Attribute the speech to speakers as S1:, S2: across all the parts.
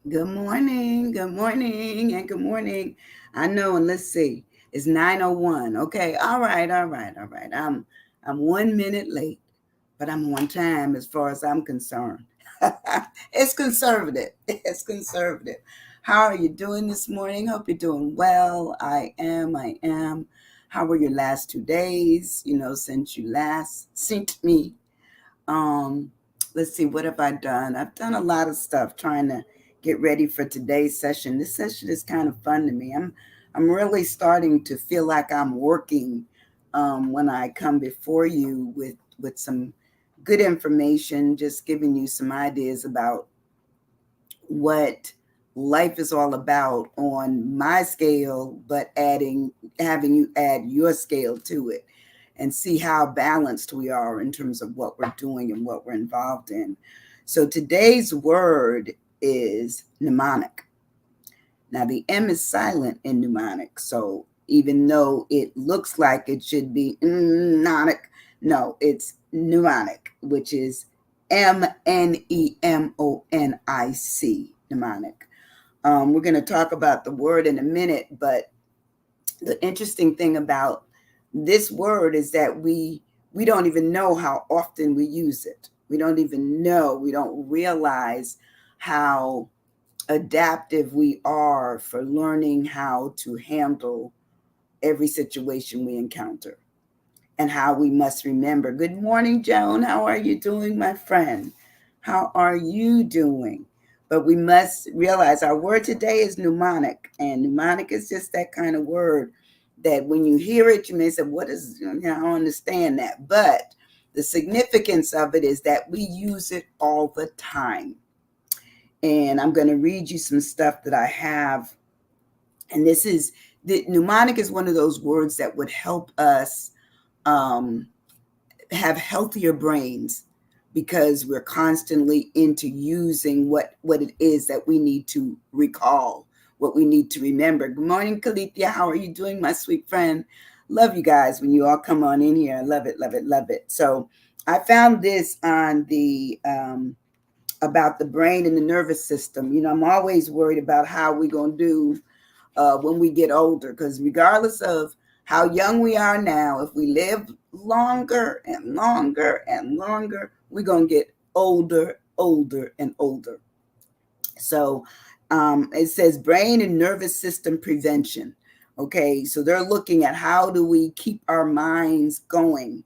S1: Good morning, and good morning. I know, and let's see, it's 9:01. Okay, all right. I'm 1 minute late, but I'm on time as far as I'm concerned. It's conservative. It's conservative. How are you doing this morning? Hope you're doing well. I am. How were your last 2 days? Since you last synced me. Um, let's see, what have I done? I've done a lot of stuff trying to get ready for today's session. This session is kind of fun to me. I'm really starting to feel like I'm working when I come before you with some good information, just giving you some ideas about what life is all about on my scale, but having you add your scale to it and see how balanced we are in terms of what we're doing and what we're involved in. So today's word is mnemonic. Now, the M is silent in mnemonic. So even though it looks like it should be mnemonic, no, it's mnemonic, which is MNEMONIC, mnemonic. We're going to talk about the word in a minute, but the interesting thing about this word is that we don't even know how often we use it. We don't even know. We don't realize how adaptive we are for learning how to handle every situation we encounter and how we must remember. Good morning, Joan. How are you doing, my friend? How are you doing? But we must realize our word today is mnemonic, and mnemonic is just that kind of word that when you hear it, you may say, "What is?" I don't understand that, but the significance of it is that we use it all the time. And I'm going to read you some stuff that I have. And this is the mnemonic is one of those words that would help us um, have healthier brains because we're constantly into using what it is that we need to recall, what we need to remember. Good morning, Kalithia. How are you doing, my sweet friend? Love you guys when you all come on in here. I love it, love it, love it. So I found this on the about the brain and the nervous system. I'm always worried about how we're going to do when we get older, because regardless of how young we are now, if we live longer and longer and longer, we're going to get older, older, and older. So it says brain and nervous system prevention. Okay, so they're looking at how do we keep our minds going.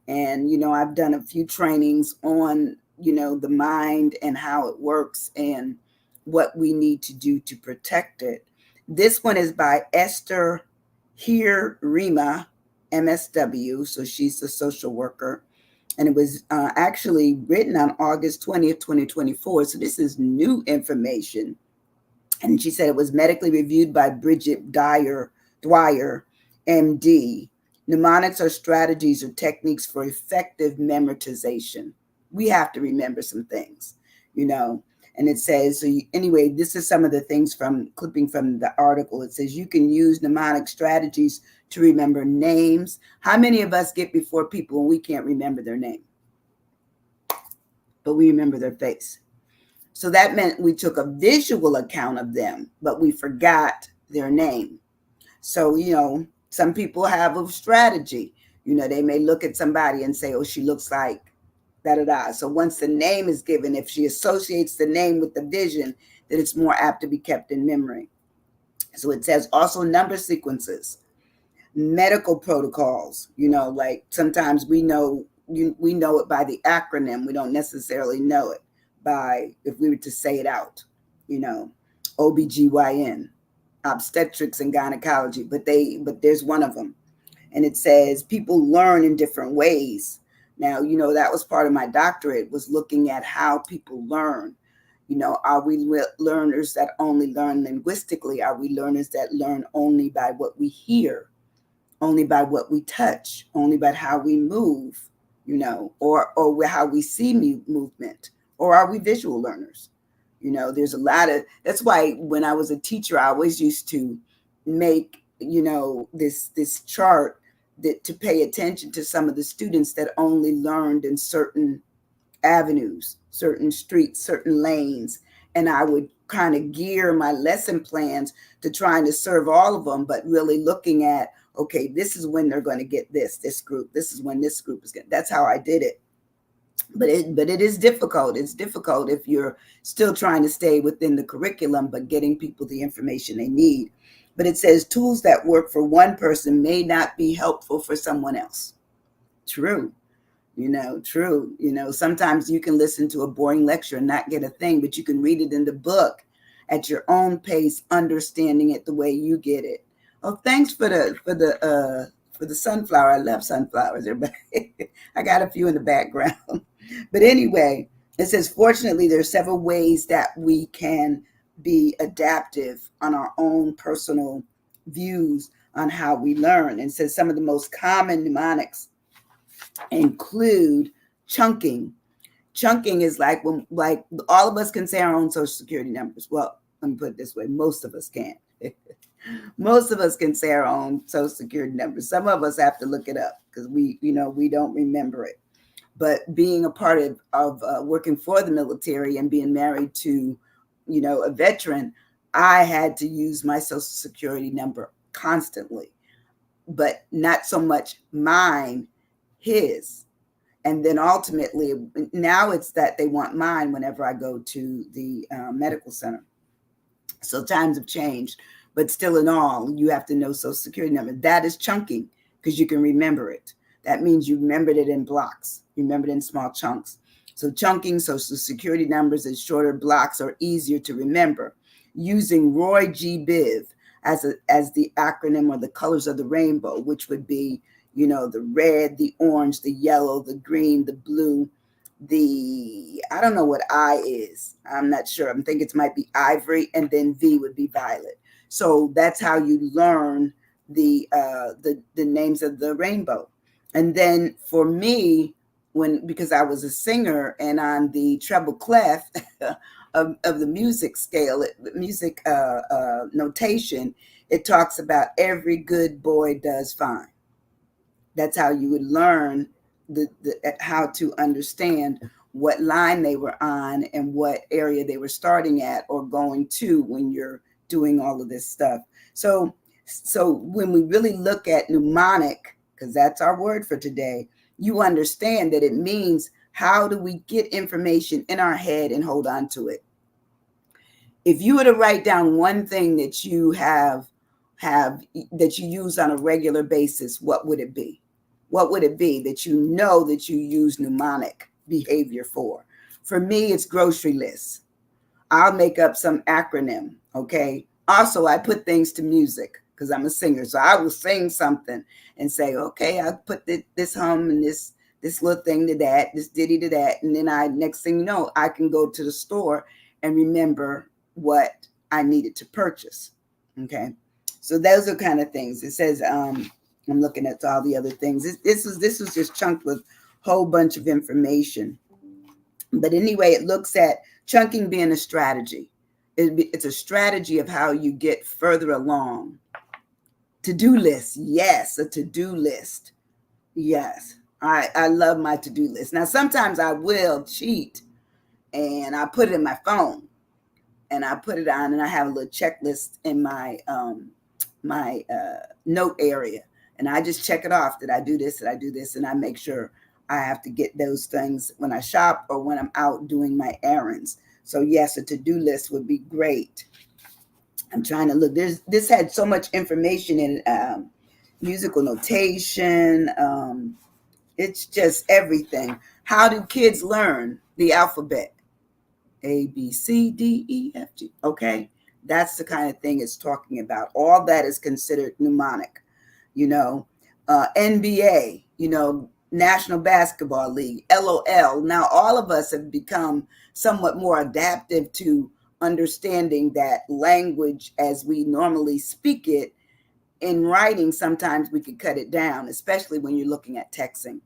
S1: And, I've done a few trainings on, the mind and how it works and what we need to do to protect it. This one is by Esther Here Rima, MSW. So she's a social worker, and it was actually written on August 20th, 2024. So this is new information. And she said it was medically reviewed by Bridget Dwyer, MD. Mnemonics are strategies or techniques for effective memorization. We have to remember some things, you know. And it says, anyway, this is some of the things from clipping from the article. It says you can use mnemonic strategies to remember names. How many of us get before people and we can't remember their name, but we remember their face? So that meant we took a visual account of them, but we forgot their name. So, some people have a strategy. They may look at somebody and say, oh, she looks like da da da. So once the name is given, if she associates the name with the vision, then it's more apt to be kept in memory. So it says also number sequences, medical protocols, like sometimes we know it by the acronym. We don't necessarily know it by if we were to say it out, you know, OBGYN, obstetrics and gynecology, but there's one of them. And it says people learn in different ways. Now, that was part of my doctorate, was looking at how people learn. Are we learners that only learn linguistically? Are we learners that learn only by what we hear, only by what we touch, only by how we move, or how we see movement? Or are we visual learners? There's a lot of, that's why when I was a teacher, I always used to make, this chart that to pay attention to some of the students that only learned in certain avenues, certain streets, certain lanes. And I would kind of gear my lesson plans to trying to serve all of them, but really looking at, okay, this is when they're going to get this group. This is when this group is getting. That's how I did it. But it is difficult. It's difficult if you're still trying to stay within the curriculum, but getting people the information they need. But it says tools that work for one person may not be helpful for someone else. True. True. Sometimes you can listen to a boring lecture and not get a thing, but you can read it in the book at your own pace, understanding it the way you get it. Oh, thanks for the sunflower. I love sunflowers. Everybody, I got a few in the background. But anyway, it says, fortunately, there are several ways that we can be adaptive on our own personal views on how we learn. And it says some of the most common mnemonics include chunking. Chunking is like all of us can say our own social security numbers. Well, let me put it this way. Most of us can. Most of us can say our own social security numbers. Some of us have to look it up because we don't remember it. But being a part of working for the military and being married to, a veteran, I had to use my social security number constantly, but not so much mine, his. And then ultimately, now it's that they want mine whenever I go to the medical center. So times have changed, but still in all, you have to know social security number. That is chunking because you can remember it. That means you remembered it in blocks. You remembered it in small chunks. So chunking social security numbers in shorter blocks are easier to remember. Using Roy G. Biv as the acronym or the colors of the rainbow, which would be, the red, the orange, the yellow, the green, the blue, I don't know what I is. I'm not sure. I'm thinking it might be ivory, and then V would be violet. So that's how you learn the names of the rainbow. And then for me, because I was a singer and on the treble clef of the music scale, music notation, it talks about every good boy does fine. That's how you would learn how to understand what line they were on and what area they were starting at or going to when you're doing all of this stuff. So when we really look at mnemonic, because that's our word for today, you understand that it means how do we get information in our head and hold on to it. If you were to write down one thing that you have that you use on a regular basis, what would it be? What would it be that you know that you use mnemonic behavior for? For me, it's grocery lists. I'll make up some acronym, okay? Also, I put things to music because I'm a singer. So I will sing something and say, okay, I'll put this hum and this little thing to that, this ditty to that. And then next thing you know, I can go to the store and remember what I needed to purchase, okay? So those are kind of things. It says, I'm looking at all the other things. This was just chunked with a whole bunch of information. But anyway, it looks at chunking being a strategy. It's a strategy of how you get further along. To-do list. Yes, a to-do list. Yes, I love my to-do list. Now, sometimes I will cheat and I put it in my phone and I put it on and I have a little checklist in my note area. And I just check it off. Did I do this? Did I do this? And I make sure I have to get those things when I shop or when I'm out doing my errands. So yes, a to-do list would be great. I'm trying to look. This had so much information in it. Musical notation. It's just everything. How do kids learn the alphabet? A, B, C, D, E, F, G. Okay. That's the kind of thing it's talking about. All that is considered mnemonic. NBA, National Basketball League, LOL. Now, all of us have become somewhat more adaptive to understanding that language as we normally speak it. In writing, sometimes we could cut it down, especially when you're looking at texting.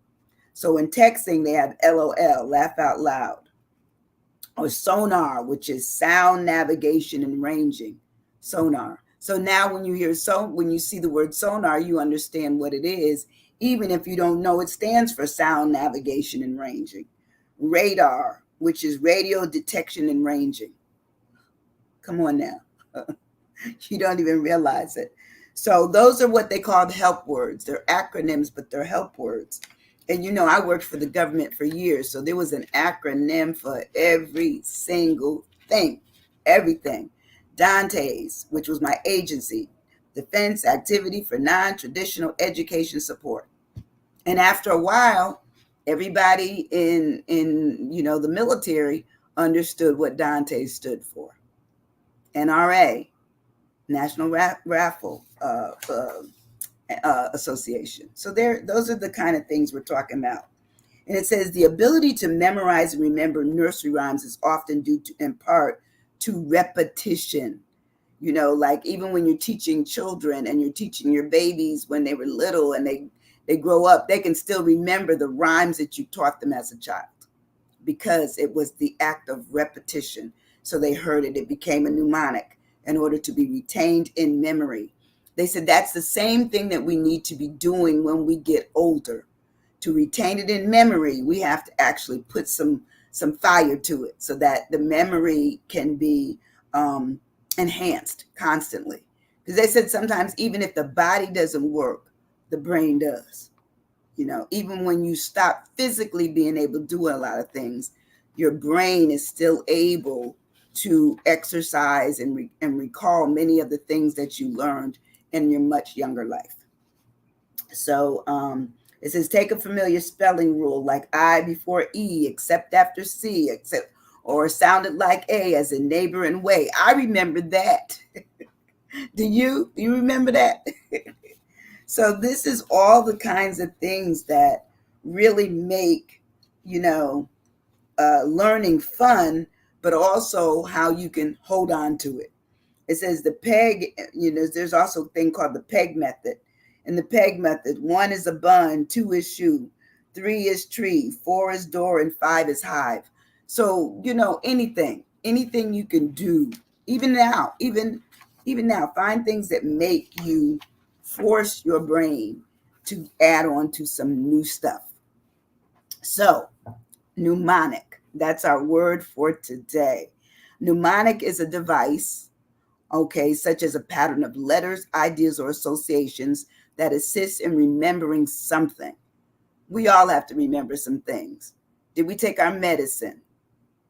S1: So in texting, they have LOL, laugh out loud, or sonar, which is sound navigation and ranging, sonar. So now when you see the word sonar, you understand what it is, even if you don't know it stands for sound navigation and ranging. Radar, which is radio detection and ranging. Come on now. You don't even realize it. So those are what they call the help words. They're acronyms, but they're help words. And I worked for the government for years, so there was an acronym for every single thing, everything. Dante's, which was my agency, Defense Activity for Non-Traditional Education Support. And after a while, everybody in the military understood what Dante stood for. NRA, National Raffle Association. So those are the kind of things we're talking about. And it says the ability to memorize and remember nursery rhymes is often due to, in part, to repetition. Like even when you're teaching children and you're teaching your babies when they were little and they grow up, they can still remember the rhymes that you taught them as a child because it was the act of repetition. So they heard it. It became a mnemonic in order to be retained in memory. They said that's the same thing that we need to be doing when we get older. To retain it in memory, we have to actually put some fire to it so that the memory can be enhanced constantly. Because they said sometimes even if the body doesn't work, the brain does. Even when you stop physically being able to do a lot of things, your brain is still able to exercise and recall many of the things that you learned in your much younger life. So it says take a familiar spelling rule like I before E, except after C, except or sounded like A as in neighbor and way. I remember that. Do you remember that? So this is all the kinds of things that really make, learning fun, but also how you can hold on to it. It says the PEG, there's also a thing called the PEG method. In the PEG method, 1 is a bun, 2 is shoe, 3 is tree, 4 is door, and 5 is hive. So, anything you can do, even now, find things that make you force your brain to add on to some new stuff. So, mnemonic, that's our word for today. Mnemonic is a device, such as a pattern of letters, ideas, or associations that assists in remembering something. We all have to remember some things. Did we take our medicine?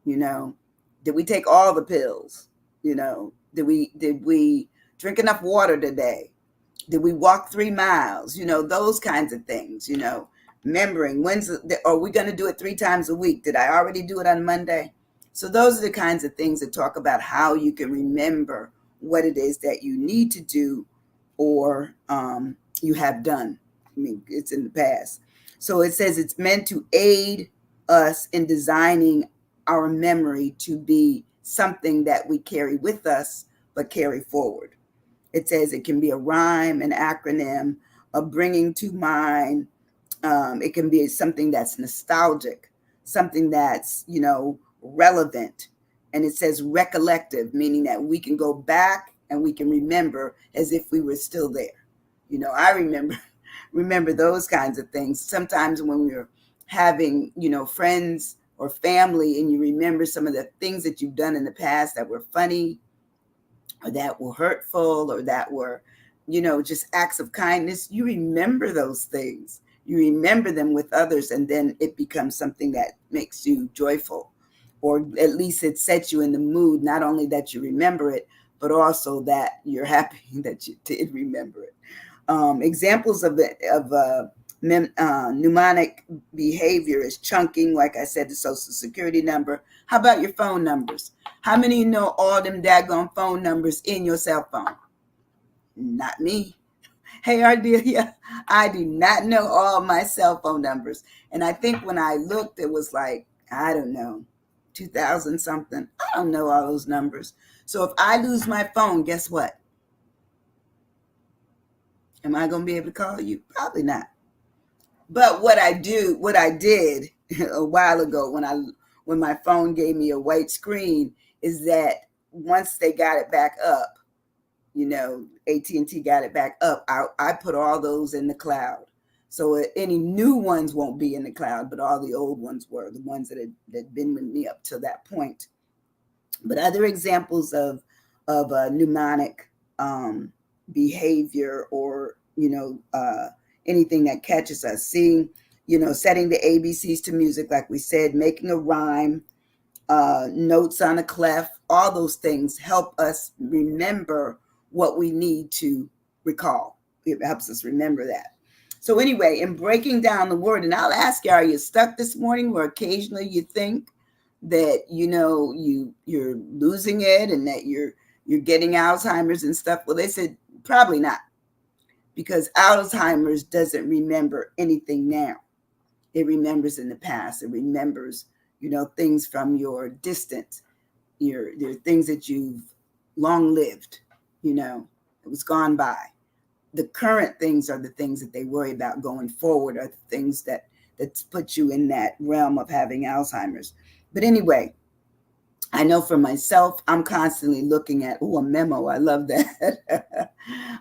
S1: Did we take all the pills? Did we drink enough water today? Did we walk 3 miles? Those kinds of things, remembering are we going to do it 3 times a week? Did I already do it on Monday? So those are the kinds of things that talk about how you can remember what it is that you need to do or you have done. It's in the past. So it says it's meant to aid us in designing our memory to be something that we carry with us, but carry forward. It says it can be a rhyme, an acronym, a bringing to mind. It can be something that's nostalgic, something that's, relevant. And it says recollective, meaning that we can go back and we can remember as if we were still there. I remember those kinds of things. Sometimes when we're having, friends or family and you remember some of the things that you've done in the past that were funny or that were hurtful or that were, just acts of kindness, you remember those things. You remember them with others, and then it becomes something that makes you joyful, or at least it sets you in the mood, not only that you remember it, but also that you're happy that you did remember it. Examples of mnemonic behavior is chunking, like I said, the social security number. How about your phone numbers? How many of you know all them daggone phone numbers in your cell phone? Not me. Hey, Ardelia, I do not know all my cell phone numbers. And I think when I looked, it was like, I don't know, 2000 something. I don't know all those numbers. So if I lose my phone, guess what? Am I going to be able to call you? Probably not. But what I did a while ago when my phone gave me a white screen is that once they got it back up, AT&T got it back up, I put all those in the cloud. So any new ones won't be in the cloud, but all the old ones were, the ones that had been with me up to that point. But other examples of of a mnemonic behavior, or anything that catches us. Seeing, setting the ABCs to music, like we said, making a rhyme, notes on a clef, all those things help us remember what we need to recall. It helps us remember that. So anyway, in breaking down the word, and I'll ask you, are you stuck this morning, where occasionally you think that you're losing it and that you're getting Alzheimer's and stuff? Well, they said probably not, because Alzheimer's doesn't remember anything now. It remembers in the past. It remembers, things from your distance, your things that you've long lived, it was gone by. The current things are the things that they worry about going forward, are the things that put you in that realm of having Alzheimer's. But anyway, I know for myself, I'm constantly looking at, a memo. I love that.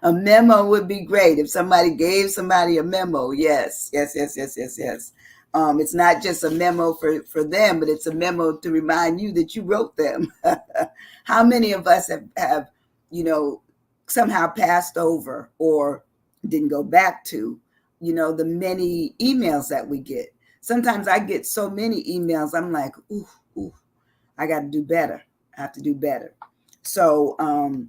S1: A memo would be great if somebody gave somebody a memo. Yes. It's not just a memo for them, but it's a memo to remind you that you wrote them. How many of us have somehow passed over or didn't go back to, the many emails that we get? Sometimes I get so many emails, I'm like, ooh, I got to do better. I have to do better. So, and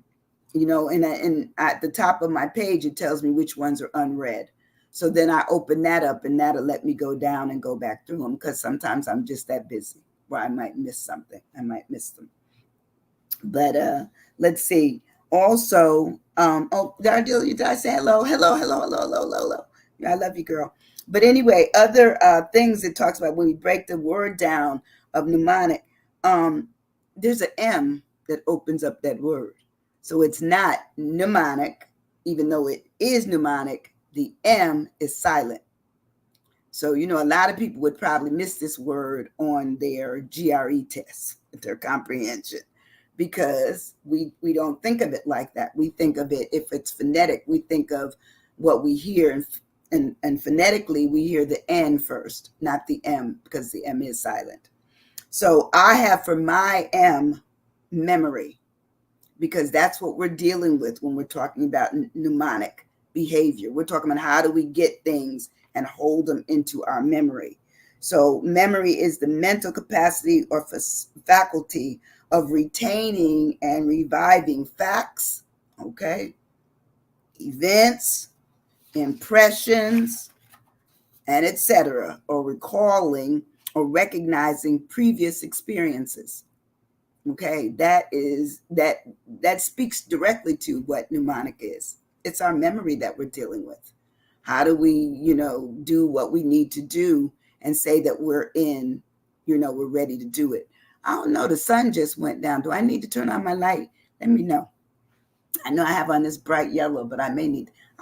S1: at the top of my page, it tells me which ones are unread. So then I open that up, and that'll let me go down and go back through them, because sometimes I'm just that busy where I might miss something. I might miss them. But let's see. Also, did I say hello? Hello. I love you, girl. But anyway, other things it talks about when we break the word down of mnemonic, there's an M that opens up that word. So it's not mnemonic, even though it is mnemonic, the M is silent. So, a lot of people would probably miss this word on their GRE test, their comprehension, because we don't think of it like that. We think of it, if it's phonetic, we think of what we hear, and phonetically we hear the N first, not the M, because the M is silent. So I have for my M, memory, because that's what we're dealing with when we're talking about mnemonic behavior. We're talking about how do we get things and hold them into our memory. So memory is the mental capacity or faculty of retaining and reviving facts, events, impressions, and etc., or recalling or recognizing previous experiences. That speaks directly to what mnemonic is. It's our memory that we're dealing with. How do we, do what we need to do and say that we're ready to do it? I don't know. The sun just went down. Do I need to turn on my light? Let me know. I know I have on this bright yellow, but I'll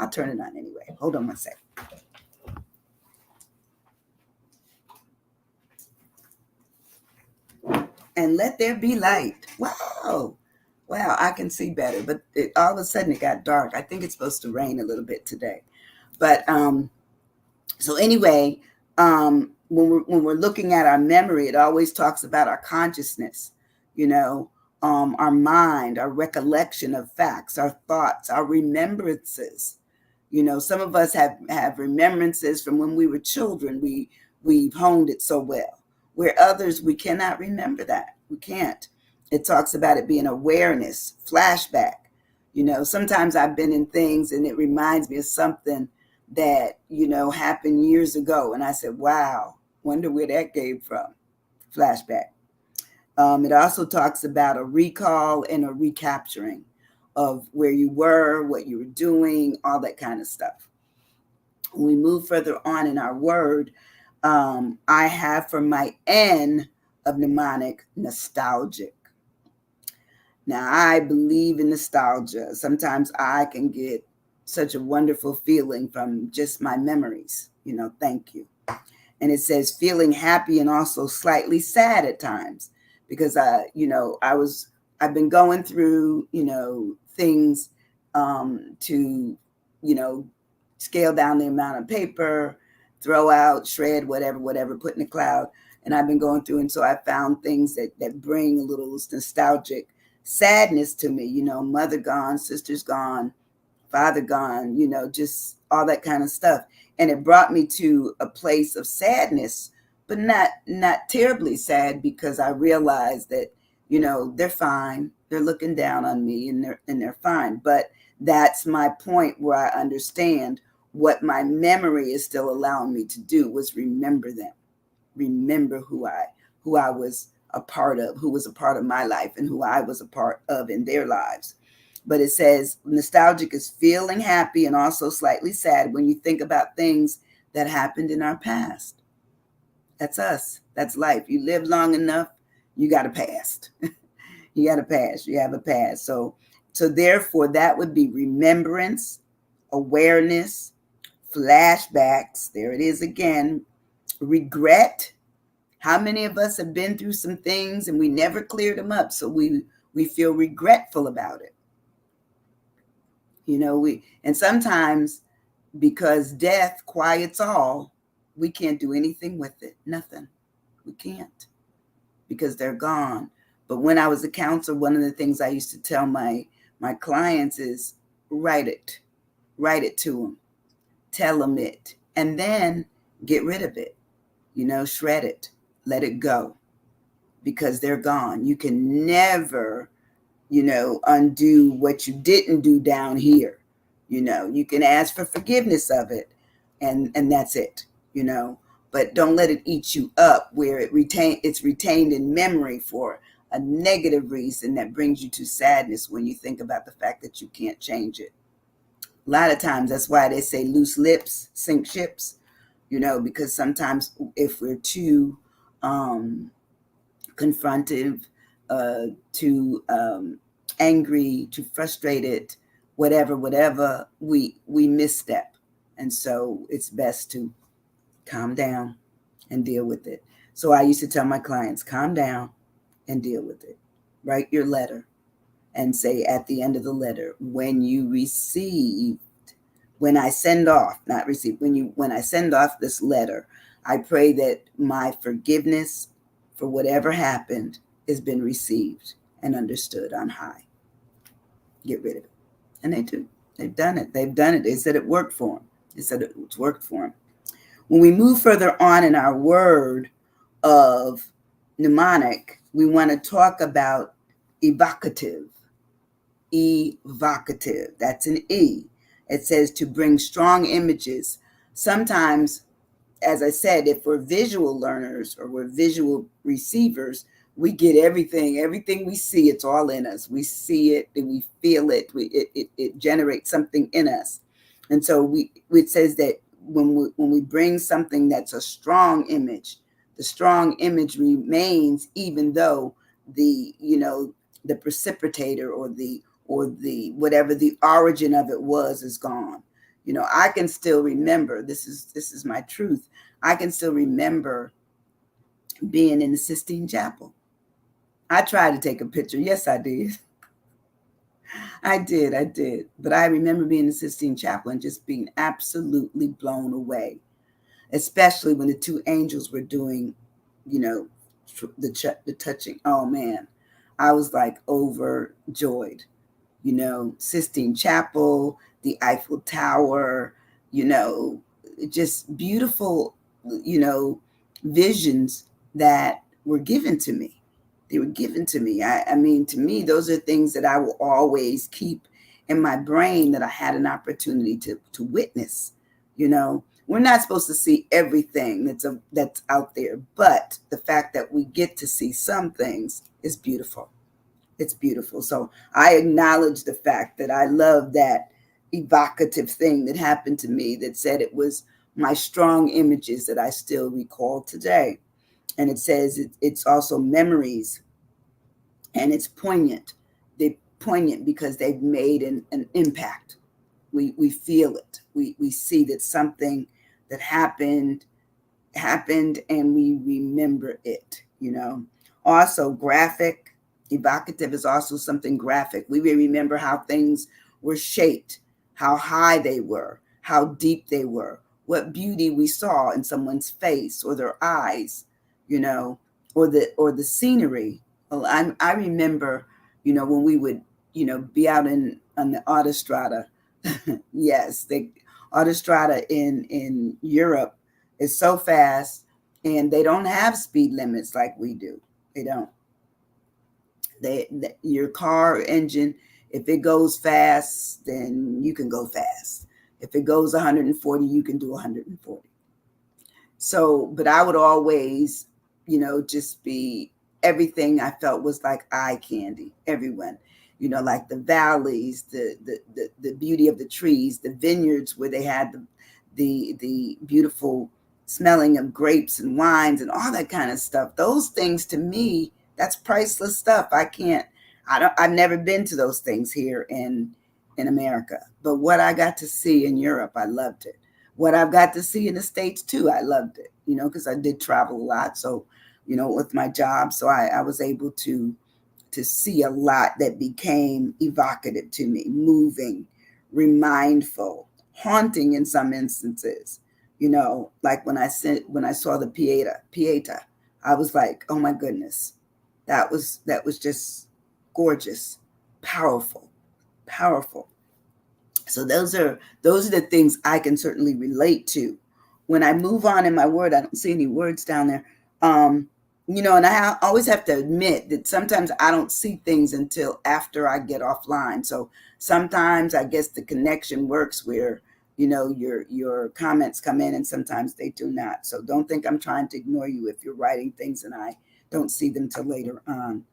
S1: turn it on anyway. Hold on one second. And let there be light. Wow, I can see better. But all of a sudden it got dark. I think it's supposed to rain a little bit today. But so anyway, when we're looking at our memory, it always talks about our consciousness, our mind, our recollection of facts, our thoughts, our remembrances. Some of us have remembrances from when we were children. We've honed it so well. Where others, we cannot remember that. We can't. It talks about it being awareness, flashback. Sometimes I've been in things and it reminds me of something that, happened years ago. And I said, wow, wonder where that came from. Flashback. It also talks about a recall and a recapturing of where you were, what you were doing, all that kind of stuff. When we move further on in our word, I have for my N of mnemonic, nostalgic. Now, I believe in nostalgia. Sometimes I can get such a wonderful feeling from just my memories. Thank you. And it says feeling happy and also slightly sad at times, because I've been going through, things to, scale down the amount of paper, throw out, shred, whatever, put in the cloud. And I've been going through, and so I found things that bring a little nostalgic sadness to me, mother gone, sister's gone, father gone, just all that kind of stuff. And it brought me to a place of sadness, but not terribly sad, because I realized that, they're fine. They're looking down on me, and they're fine. But that's my point, where I understand what my memory is still allowing me to do was remember them, remember who I was a part of, who was a part of my life, and who I was a part of in their lives. But it says nostalgic is feeling happy and also slightly sad when you think about things that happened in our past. That's us. That's life. You live long enough, you got a past. You got a past. You have a past. So therefore, that would be remembrance, awareness, flashbacks. There it is again. Regret. How many of us have been through some things and we never cleared them up? So we feel regretful about it. And sometimes, because death quiets all, we can't do anything with it. Nothing. We can't, because they're gone. But when I was a counselor, one of the things I used to tell my clients is write it to them, tell them it, and then get rid of it, shred it, let it go, because they're gone. You can never, undo what you didn't do down here. You can ask for forgiveness of it, and that's it, but don't let it eat you up, where it's retained in memory for a negative reason that brings you to sadness when you think about the fact that you can't change it. A lot of times, that's why they say loose lips sink ships, because sometimes if we're too confrontive, too angry, too frustrated, whatever, we misstep. And so it's best to calm down and deal with it. So I used to tell my clients, calm down and deal with it. Write your letter and say at the end of the letter, when I send off, not receive, when I send off this letter, I pray that my forgiveness for whatever happened has been received and understood on high. Get rid of it. And they do. They've done it. They said it worked for them. They said it's worked for them. When we move further on in our word of mnemonic, we want to talk about evocative. Evocative. That's an E. It says to bring strong images. Sometimes, as I said, if we're visual learners or we're visual receivers, we get everything we see, it's all in us. We see it and we feel it. It generates something in us. And so it says that when we bring something that's a strong image, the strong image remains, even though the precipitator or the whatever the origin of it was is gone. I can still remember, this is my truth. I can still remember being in the Sistine Chapel. I tried to take a picture. Yes, I did. I did. But I remember being in the Sistine Chapel and just being absolutely blown away, especially when the two angels were doing, the touching. Oh, man. I was like overjoyed. Sistine Chapel, the Eiffel Tower, just beautiful, visions that were given to me. They were given to me. I mean, to me, those are things that I will always keep in my brain, that I had an opportunity to witness. We're not supposed to see everything that's out there, but the fact that we get to see some things is beautiful. It's beautiful. So I acknowledge the fact that I love that evocative thing that happened to me, that said it was my strong images that I still recall today. And it says it's also memories, and it's poignant. They're poignant because they've made an impact. We feel it. We see that something that happened, and we remember it, Also graphic. Evocative is also something graphic. We remember how things were shaped, how high they were, how deep they were, what beauty we saw in someone's face or their eyes, or the scenery. Well, I remember, when we would, be out on the autostrada. Yes, the autostrada in Europe is so fast, and they don't have speed limits like we do. They don't. Your car engine, if it goes fast, then you can go fast. If it goes 140, you can do 140. So, but I would always, just be everything I felt was like eye candy, everyone. Like the valleys, the beauty of the trees, the vineyards where they had the beautiful smelling of grapes and wines and all that kind of stuff. Those things to me, that's priceless stuff. I've never been to those things here in America. But what I got to see in Europe, I loved it. What I've got to see in the States too, I loved it, because I did travel a lot. So, with my job. So I was able to see a lot that became evocative to me, moving, remindful, haunting in some instances. Like when I saw the Pieta, I was like, oh my goodness, that was just gorgeous, powerful. So those are the things I can certainly relate to. When I move on in my word, I don't see any words down there. And I always have to admit that sometimes I don't see things until after I get offline. So sometimes I guess the connection works where, your comments come in, and sometimes they do not. So don't think I'm trying to ignore you if you're writing things and I don't see them till later on.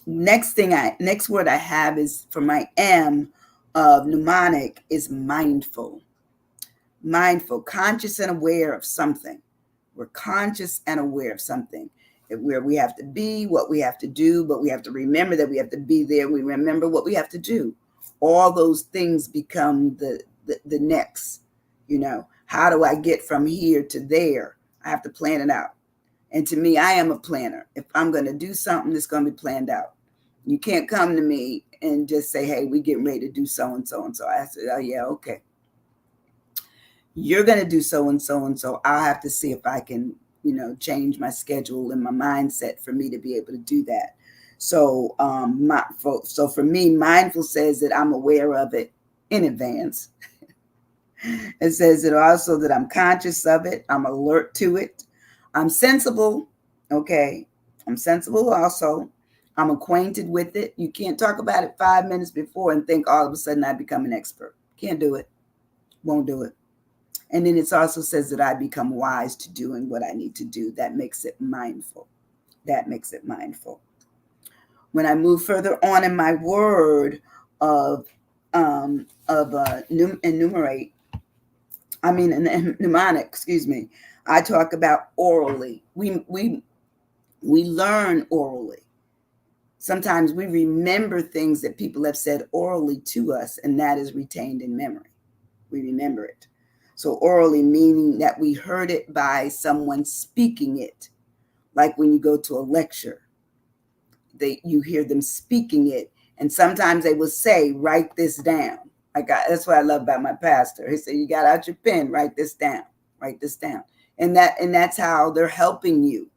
S1: Next word I have is for my M of mnemonic is mindful. Mindful, conscious and aware of something. We're conscious and aware of something, where we have to be, what we have to do, but we have to remember that we have to be there. We remember what we have to do. All those things become the next, how do I get from here to there? I have to plan it out. And to me, I am a planner. If I'm going to do something, it's going to be planned out. You can't come to me and just say, hey, we getting ready to do so and so and so. I said, oh yeah, okay. You're going to do so and so and so. I'll have to see if I can, change my schedule and my mindset for me to be able to do that. So, for me, mindful says that I'm aware of it in advance. It says it also that I'm conscious of it. I'm alert to it. I'm sensible. Okay. I'm sensible also. I'm acquainted with it. You can't talk about it 5 minutes before and think all of a sudden I become an expert. Can't do it. Won't do it. And then it also says that I become wise to doing what I need to do. That makes it mindful. When I move further on in my word of enumerate, mnemonic, excuse me, I talk about orally. We learn orally. Sometimes we remember things that people have said orally to us, and that is retained in memory. We remember it. So orally meaning that we heard it by someone speaking it. Like when you go to a lecture, you hear them speaking it. And sometimes they will say, write this down. That's what I love about my pastor. He said, you got out your pen, write this down. And that's how they're helping you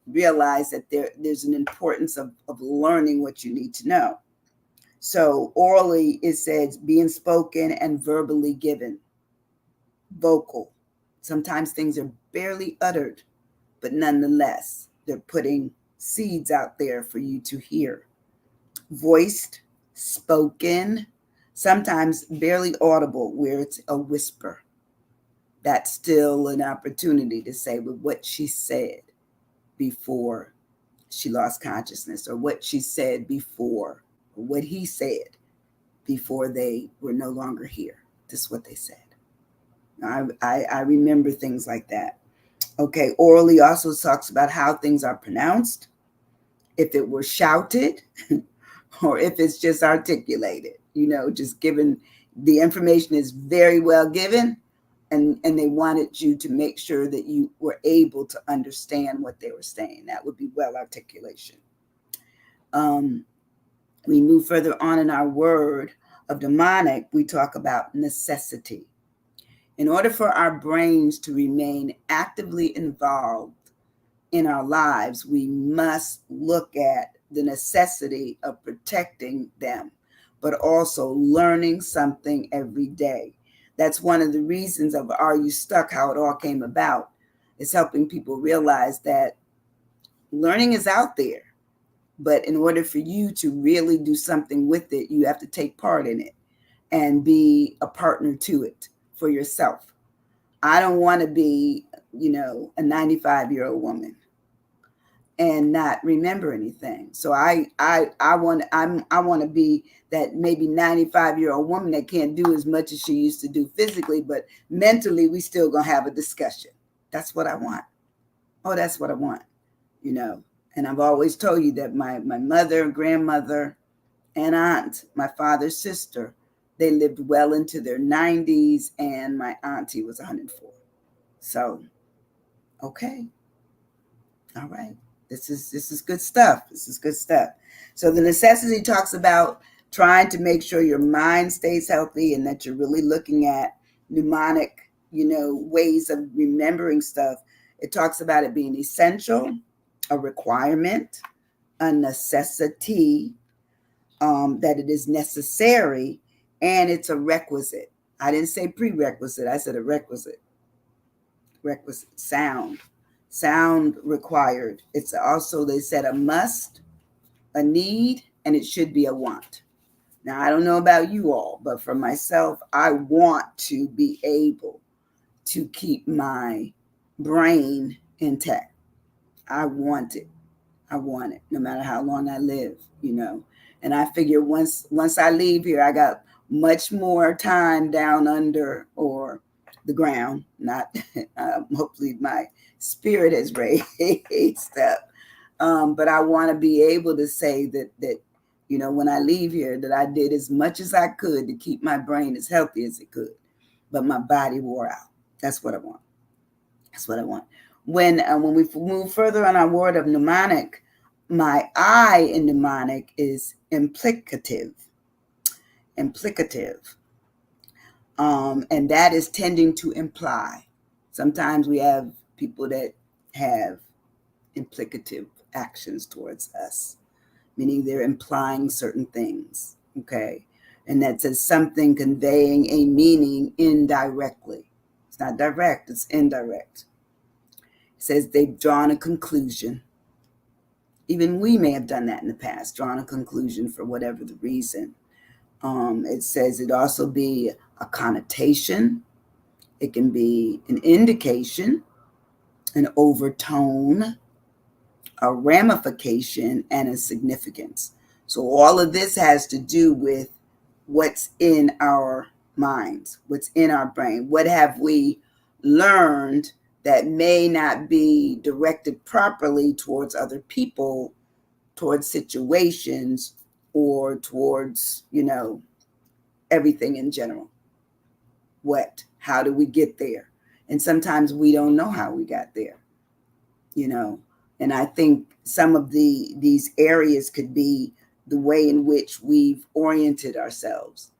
S1: realize that there's an importance of learning what you need to know. So orally, it says being spoken and verbally given. Vocal. Sometimes things are barely uttered, but nonetheless, they're putting seeds out there for you to hear. Voiced, spoken, sometimes barely audible, where it's a whisper. That's still an opportunity to say with what she said before she lost consciousness, or what she said before, or what he said before they were no longer here. This is what they said. I remember things like that. Okay, orally also talks about how things are pronounced, if it were shouted, or if it's just articulated, just given. The information is very well given, and they wanted you to make sure that you were able to understand what they were saying. That would be well articulation. We move further on in our word of mnemonic, we talk about necessity. In order for our brains to remain actively involved in our lives, we must look at the necessity of protecting them, but also learning something every day. That's one of the reasons of Are You Stuck? How it all came about. It's helping people realize that learning is out there, but in order for you to really do something with it, you have to take part in it and be a partner to it for yourself. I don't want to be, a 95-year-old woman and not remember anything. So I want to be that maybe 95-year-old woman that can't do as much as she used to do physically, but mentally we still gonna have a discussion. That's what I want. Oh, that's what I want. And I've always told you that my mother, grandmother, and aunt, my father's sister, they lived well into their 90s, and my auntie was 104. So, okay. All right. This is good stuff. This is good stuff. So the necessity talks about trying to make sure your mind stays healthy and that you're really looking at mnemonic, ways of remembering stuff. It talks about it being essential, a requirement, a necessity, that it is necessary, and it's a requisite. I didn't say prerequisite. I said a requisite. Requisite. Sound required. It's also, they said, a must, a need, and it should be a want. Now, I don't know about you all, but for myself, I want to be able to keep my brain intact. I want it. I want it, no matter how long I live, And I figure once I leave here, I got much more time down under or the ground. Not hopefully my spirit has raised up, but I want to be able to say that when I leave here, that I did as much as I could to keep my brain as healthy as it could, but my body wore out. That's what I want. That's what I want. When we move further on our word of mnemonic, my I in mnemonic is implicative. Implicative. And that is tending to imply. Sometimes we have people that have implicative actions towards us, meaning they're implying certain things, okay? And that says something conveying a meaning indirectly. It's not direct, it's indirect. It says they've drawn a conclusion. Even we may have done that in the past, drawn a conclusion for whatever the reason. It says it also be a connotation. It can be an indication, an overtone, a ramification, and a significance. So all of this has to do with what's in our minds, what's in our brain. What have we learned that may not be directed properly towards other people, towards situations, or towards, everything in general? How do we get there? And sometimes we don't know how we got there, and I think some of these areas could be the way in which we've oriented ourselves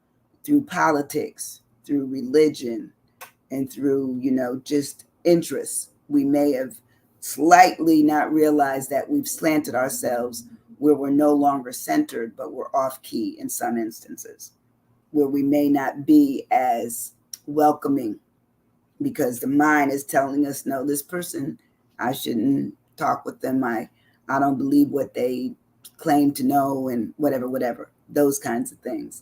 S1: through politics, through religion, and through, just interests. We may have slightly not realized that we've slanted ourselves where we're no longer centered, but we're off key in some instances, where we may not be as welcoming because the mind is telling us, no, this person, I shouldn't talk with them. I don't believe what they claim to know, and whatever, those kinds of things.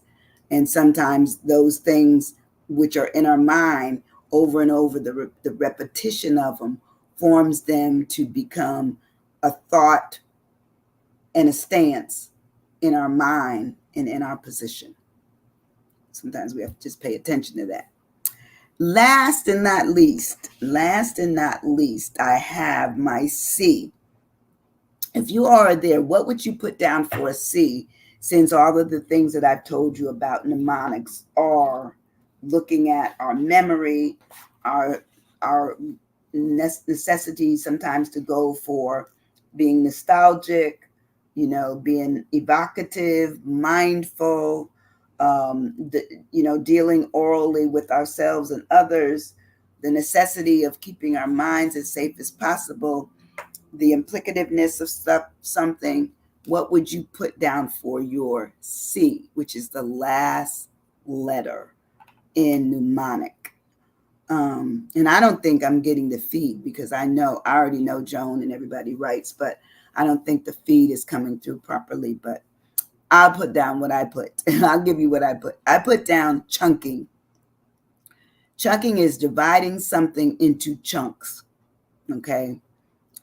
S1: And sometimes those things which are in our mind over and over, the repetition of them forms them to become a thought and a stance in our mind and in our position. Sometimes we have to just pay attention to that. Last and not least, I have my C. If you are there, what would you put down for a C, since all of the things that I've told you about mnemonics are looking at our memory, our necessity sometimes to go for being nostalgic, being evocative, mindful, dealing orally with ourselves and others, the necessity of keeping our minds as safe as possible, the implicativeness of something, what would you put down for your C, which is the last letter in mnemonic? And I don't think I'm getting the feed because I already know Joan and everybody writes, but I don't think the feed is coming through properly. But I'll put down what I put. I'll give you what I put. I put down chunking. Chunking is dividing something into chunks, okay?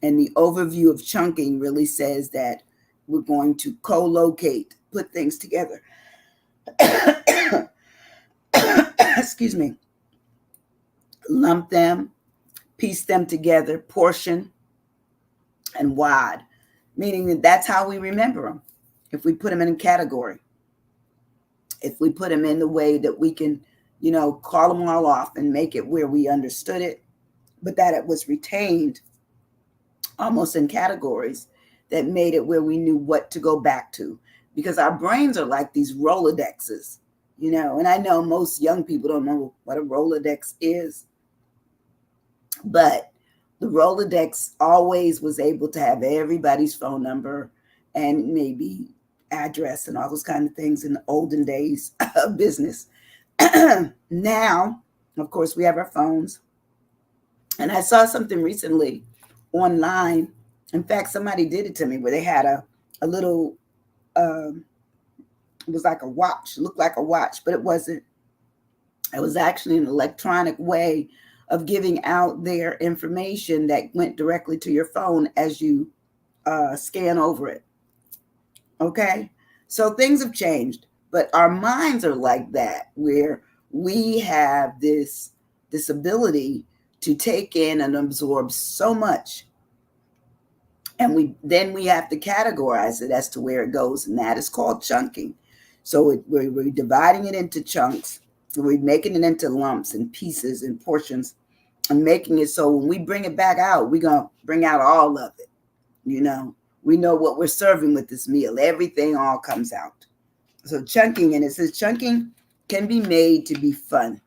S1: And the overview of chunking really says that we're going to co-locate, put things together. Excuse me. Lump them, piece them together, portion, and wad, meaning that that's how we remember them. If we put them in a category, if we put them in the way that we can, call them all off and make it where we understood it, but that it was retained almost in categories that made it where we knew what to go back to, because our brains are like these Rolodexes, and I know most young people don't know what a Rolodex is, but the Rolodex always was able to have everybody's phone number and maybe address and all those kind of things in the olden days of business. Now, of course, we have our phones. And I saw something recently online. In fact, somebody did it to me where they had a little, it was like a watch, looked like a watch, but it wasn't. It was actually an electronic way of giving out their information that went directly to your phone as you scan over it. Okay? So things have changed, but our minds are like that, where we have this ability to take in and absorb so much. And we have to categorize it as to where it goes, and that is called chunking. So we're dividing it into chunks. We're making it into lumps and pieces and portions and making it so when we bring it back out, we're going to bring out all of it. We know what we're serving with this meal. Everything all comes out. So chunking, and it says chunking can be made to be fun.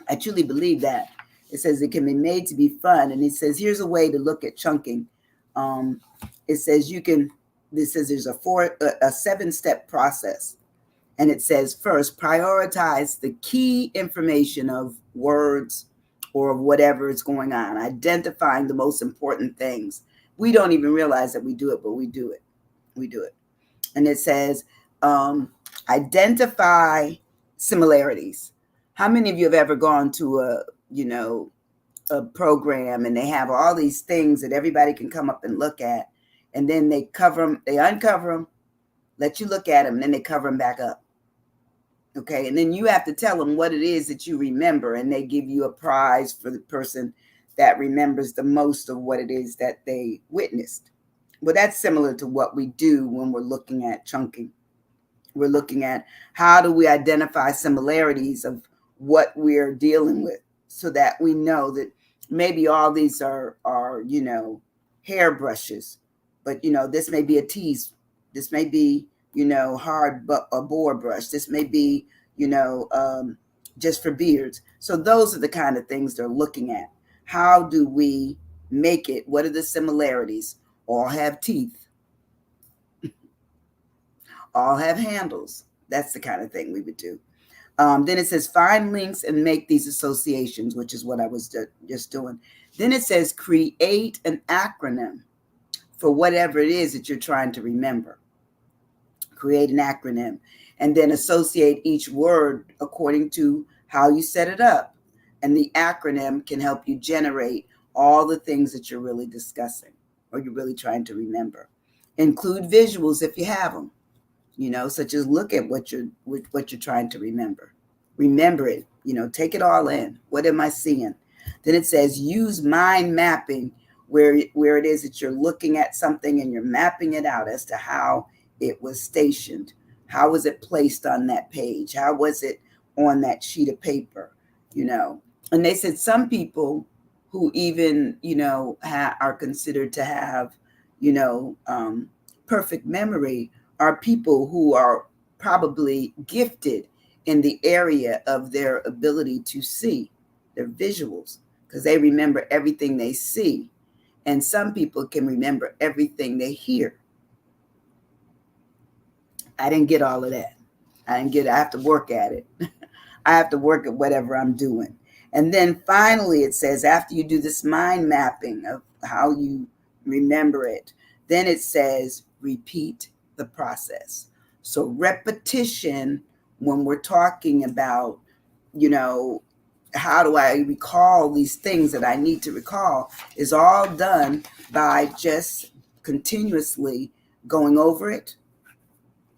S1: I truly believe that. It says it can be made to be fun. And it says, here's a way to look at chunking. It says there's a 7-step process. And it says, first, prioritize the key information of words or of whatever is going on, identifying the most important things. We don't even realize that we do it, but we do it. We do it. And it says, identify similarities. How many of you have ever gone to a program and they have all these things that everybody can come up and look at, and then they uncover them, let you look at them, and then they cover them back up. Okay, and then you have to tell them what it is that you remember, and they give you a prize for the person that remembers the most of what it is that they witnessed. Well, that's similar to what we do when we're looking at chunking. We're looking at how do we identify similarities of what we're dealing with, so that we know that maybe all these are hair brushes, but this may be a tease. This may be a boar brush. This may be just for beards. So those are the kind of things they're looking at. How do we make it? What are the similarities? All have teeth. All have handles. That's the kind of thing we would do. Then it says find links and make these associations, which is what I was just doing. Then it says create an acronym for whatever it is that you're trying to remember. Create an acronym and then associate each word according to how you set it up. And the acronym can help you generate all the things that you're really discussing or you're really trying to remember. Include visuals if you have them, such as look at what you're trying to remember. Remember it, take it all in. What am I seeing? Then it says use mind mapping where it is that you're looking at something and you're mapping it out as to how it was stationed. How was it placed on that page? How was it on that sheet of paper? And they said some people who even, are considered to have, perfect memory are people who are probably gifted in the area of their ability to see, their visuals, because they remember everything they see. And some people can remember everything they hear. I didn't get all of that. I have to work at it. I have to work at whatever I'm doing. And then finally, it says after you do this mind mapping of how you remember it, then it says repeat the process. So repetition, when we're talking about, you know, how do I recall these things that I need to recall, is all done by just continuously going over it,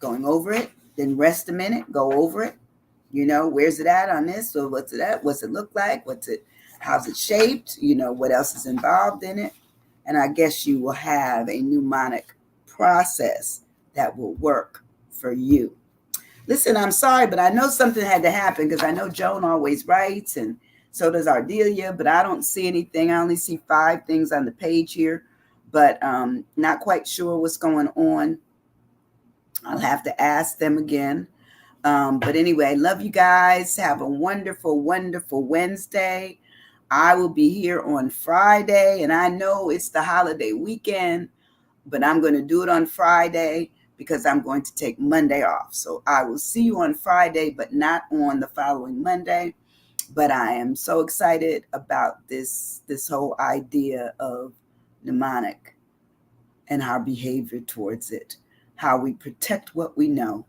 S1: then rest a minute, go over it. Where's it at on this? So what's it at? What's it look like? How's it shaped? What else is involved in it? And I guess you will have a mnemonic process that will work for you. Listen, I'm sorry, but I know something had to happen because I know Joan always writes and so does Ardelia, but I don't see anything. I only see 5 things on the page here, but not quite sure what's going on. I'll have to ask them again. But anyway, love you guys. Have a wonderful, wonderful Wednesday. I will be here on Friday, and I know it's the holiday weekend, but I'm going to do it on Friday because I'm going to take Monday off. So I will see you on Friday, but not on the following Monday. But I am so excited about this whole idea of mnemonic and our behavior towards it, how we protect what we know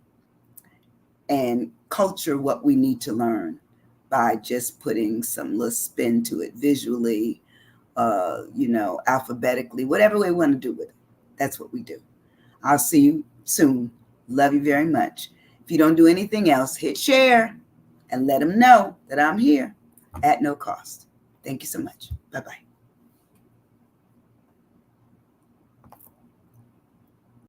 S1: and culture what we need to learn by just putting some little spin to it visually, alphabetically, whatever we want to do with it. That's what we do. I'll see you soon. Love you very much. If you don't do anything else, hit share and let them know that I'm here at no cost. Thank you so much. Bye-bye.